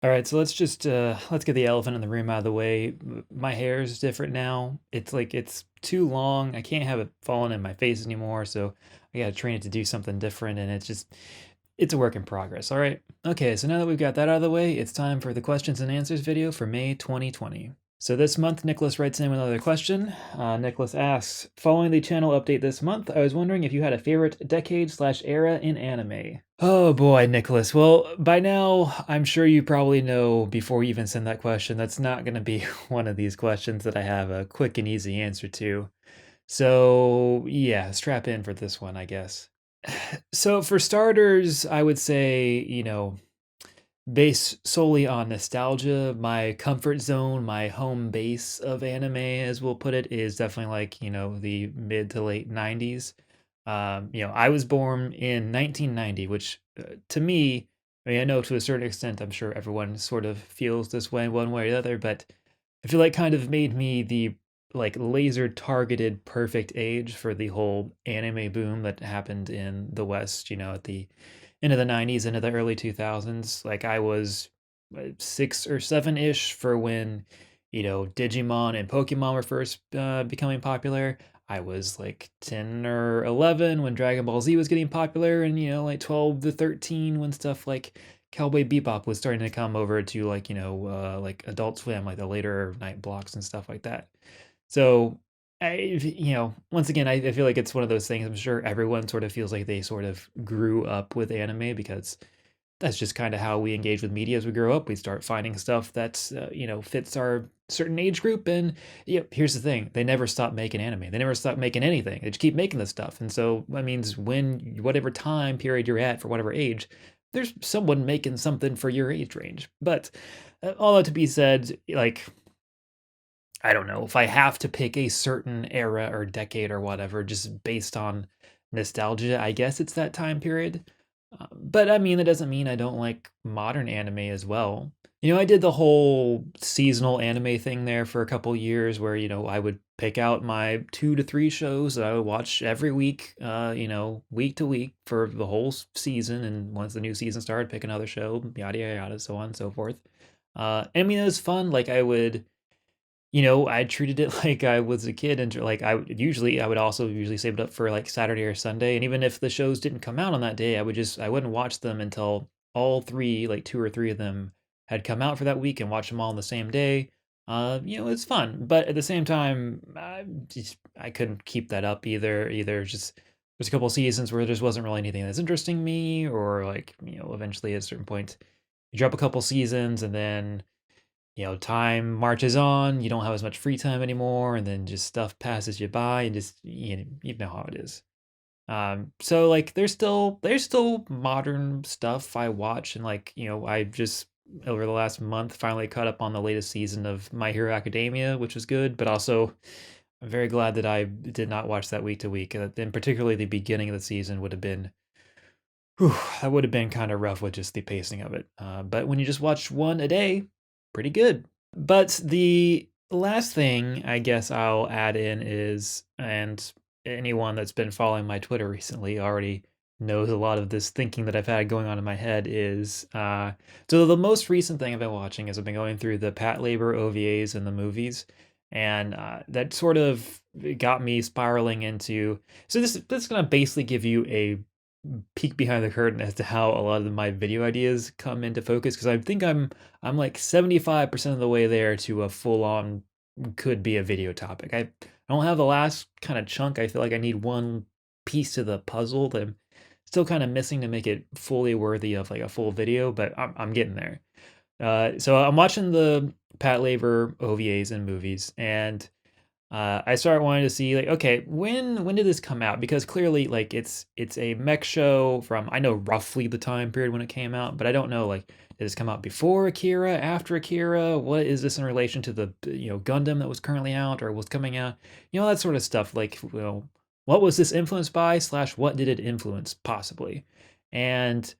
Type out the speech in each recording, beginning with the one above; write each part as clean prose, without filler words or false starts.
All right, so let's get the elephant in the room out of the way. My hair is different now. It's too long. I can't have it falling in my face anymore, so I gotta train it to do something different, and it's a work in progress. All right. Okay, so now that we've got that out of the way, it's time for the questions and answers video for May 2020. So this month, Nicholas writes in with another question. Nicholas asks, following the channel update this month, I was wondering if you had a favorite decade/era in anime. Oh boy, Nicholas. Well, by now, I'm sure you probably know before you even send that question, that's not going to be one of these questions that I have a quick and easy answer to. So, yeah, strap in for this one, I guess. So, for starters, I would say, based solely on nostalgia, my comfort zone, my home base of anime, as we'll put it, is definitely like, the mid to late 90s. I was born in 1990, which to me, I mean, I know to a certain extent, I'm sure everyone sort of feels this way one way or the other, but I feel like kind of made me the like laser targeted perfect age for the whole anime boom that happened in the West, at the end of the 90s, into the early 2000s. Like I was 6 or 7 ish for when, Digimon and Pokemon were first becoming popular. I was like 10 or 11 when Dragon Ball Z was getting popular, and like 12 to 13 when stuff like Cowboy Bebop was starting to come over to like, like Adult Swim, like the later night blocks and stuff like that. So once again, I feel like it's one of those things. I'm sure everyone sort of feels like they sort of grew up with anime because that's just kind of how we engage with media as we grow up. We start finding stuff that's fits our certain age group, and here's the thing: they never stop making anime. They never stop making anything. They just keep making this stuff, and so that means when whatever time period you're at for whatever age, there's someone making something for your age range. But all that to be said, like I don't know if I have to pick a certain era or decade or whatever, just based on nostalgia. I guess it's that time period. But I mean, that doesn't mean I don't like modern anime as well. I did the whole seasonal anime thing there for a couple years where, I would pick out my 2 to 3 shows that I would watch every week, week to week for the whole season. And once the new season started, pick another show, yada, yada, yada, so on and so forth. I mean, it was fun. Like I would I treated it like I was a kid, and like I would also usually save it up for like Saturday or Sunday, and even if the shows didn't come out on that day, I wouldn't watch them until all three, like 2 or 3 of them had come out for that week, and watch them all on the same day. It's fun, but at the same time, I couldn't keep that up either. Either just there's a couple seasons where there just wasn't really anything that's interesting me, or like eventually at a certain point, you drop a couple seasons, and then time marches on, you don't have as much free time anymore, and then just stuff passes you by, and just you know how it is. So like there's still modern stuff I watch, and like I just over the last month finally caught up on the latest season of My Hero Academia, which was good, but also I'm very glad that I did not watch that week to week. And particularly the beginning of the season would have been, whew, that would have been kind of rough with just the pacing of it. But when you just watch one a day, pretty good. But the last thing I guess I'll add in is, and anyone that's been following my Twitter recently already knows a lot of this thinking that I've had going on in my head is so the most recent thing I've been watching is I've been going through the Patlabor OVAs and the movies, and that sort of got me spiraling into. So this is gonna basically give you a peek behind the curtain as to how a lot of my video ideas come into focus, because I think I'm like 75% of the way there to a full on could be a video topic. I don't have the last kind of chunk. I feel like I need one piece to the puzzle that I'm still kind of missing to make it fully worthy of like a full video, but I'm getting there. So I'm watching the Patlabor OVAs and movies, and I started wanting to see like, okay, when did this come out? Because clearly, like, it's a mech show from, I know roughly the time period when it came out, but I don't know, like, did this come out before Akira, after Akira? What is this in relation to the Gundam that was currently out or was coming out? That sort of stuff. Like, what was this influenced by slash what did it influence possibly? And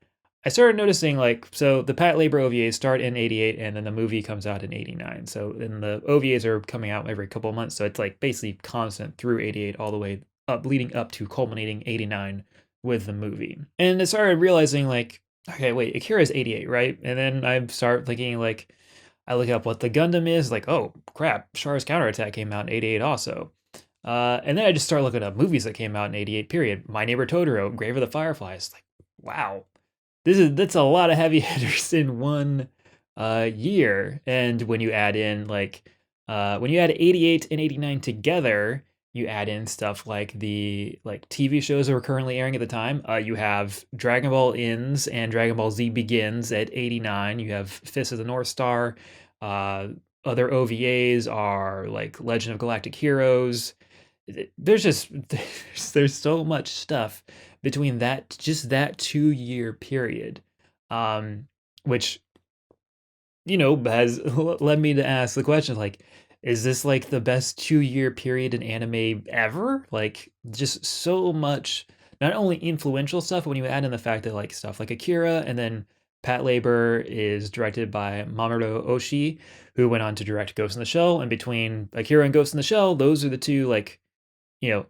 I started noticing, like, so the Patlabor OVAs start in '88, and then the movie comes out in '89. So then the OVAs are coming out every couple of months, so it's like basically constant through '88 all the way up, leading up to culminating '89 with the movie. And I started realizing, like, Okay, wait, Akira is 88, right? And then I start thinking like, I look up what the Gundam is, like, oh crap, Char's Counterattack came out in 88 also. And then I just start looking up movies that came out in 88 period. My Neighbor Totoro, Grave of the Fireflies. Like, wow. That's a lot of heavy hitters in one year. And when you add in like when you add 88 and 89 together, you add in stuff like the like TV shows that were currently airing at the time. You have Dragon Ball Ends and Dragon Ball Z Begins at 89. You have Fist of the North Star. Uh, Other OVAs are like Legend of Galactic Heroes. There's just there's so much stuff between that just that 2 year period, um, which has led me to ask the question like, is this like the best 2 year period in anime ever? Like, just so much, not only influential stuff, but when you add in the fact that like stuff like Akira and then Patlabor is directed by Mamoru Oshii, who went on to direct Ghost in the Shell. And between Akira and Ghost in the Shell, those are the two like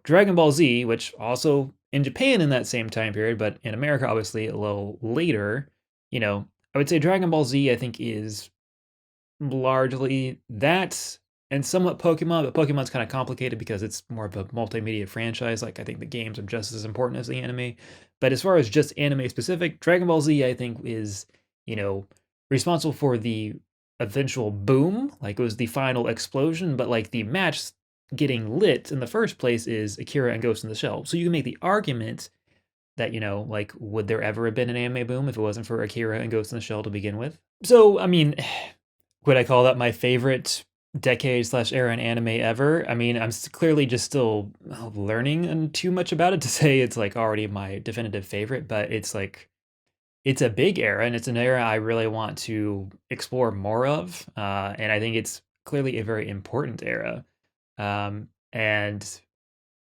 Dragon Ball Z, which also in Japan in that same time period, but in America, obviously a little later, I would say Dragon Ball Z, I think, is largely that and somewhat Pokemon, but Pokemon's kind of complicated because it's more of a multimedia franchise. Like, I think the games are just as important as the anime. But as far as just anime specific, Dragon Ball Z, I think, is, you know, responsible for the eventual boom. Like, it was the final explosion, but like the match getting lit in the first place is Akira and Ghost in the Shell. So you can make the argument that, like, would there ever have been an anime boom if it wasn't for Akira and Ghost in the Shell to begin with? So, I mean, would I call that my favorite decade slash era in anime ever? I mean, I'm clearly just still learning and too much about it to say it's like already my definitive favorite, but it's like, it's a big era and it's an era I really want to explore more of. And I think it's clearly a very important era. And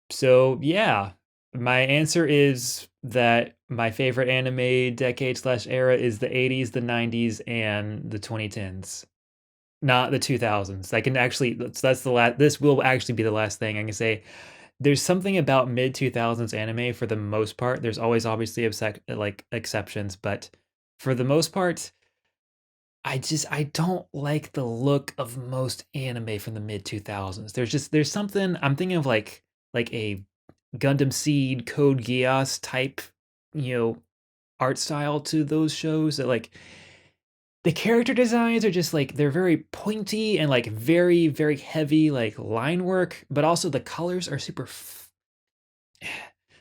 so, yeah, my answer is that my favorite anime decade slash era is the 80s, the 90s, and the 2010s, not the 2000s. I can actually, that's the last, this will actually be the last thing I can say. There's something about mid 2000s anime for the most part. There's always obviously like exceptions, but for the most part, I don't like the look of most anime from the mid 2000s. There's something I'm thinking of like a Gundam Seed Code Geass type, you know, art style to those shows that like the character designs are just like they're very pointy and like very very heavy like line work, but also the colors are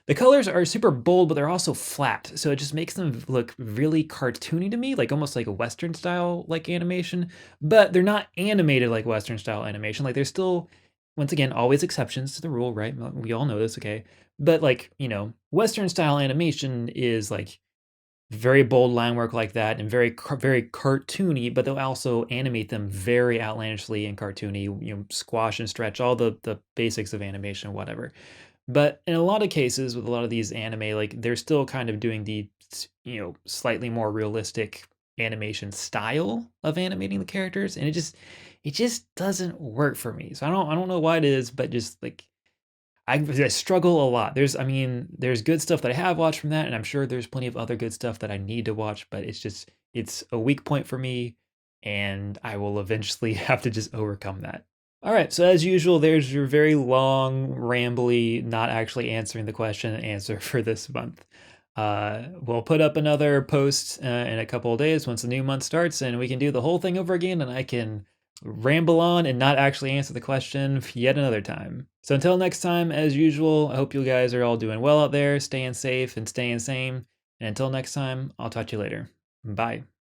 the colors are super bold, but they're also flat. So it just makes them look really cartoony to me, like almost like a Western style like animation, but they're not animated like Western style animation. Like they're still, once again, always exceptions to the rule, right? We all know this, okay? But like, Western style animation is like very bold line work like that and very cartoony, but they'll also animate them very outlandishly and cartoony, squash and stretch all the basics of animation, whatever. But in a lot of cases with a lot of these anime, like they're still kind of doing the slightly more realistic animation style of animating the characters, and it just doesn't work for me. So I don't know why it is, but just like I struggle a lot. There's good stuff that I have watched from that, and I'm sure there's plenty of other good stuff that I need to watch, but it's a weak point for me, and I will eventually have to just overcome that. All right, so as usual, there's your very long, rambly, not actually answering the question answer for this month. We'll put up another post in a couple of days once the new month starts, and we can do the whole thing over again, and I can ramble on and not actually answer the question yet another time. So until next time, as usual, I hope you guys are all doing well out there, staying safe and staying sane. And until next time, I'll talk to you later. Bye.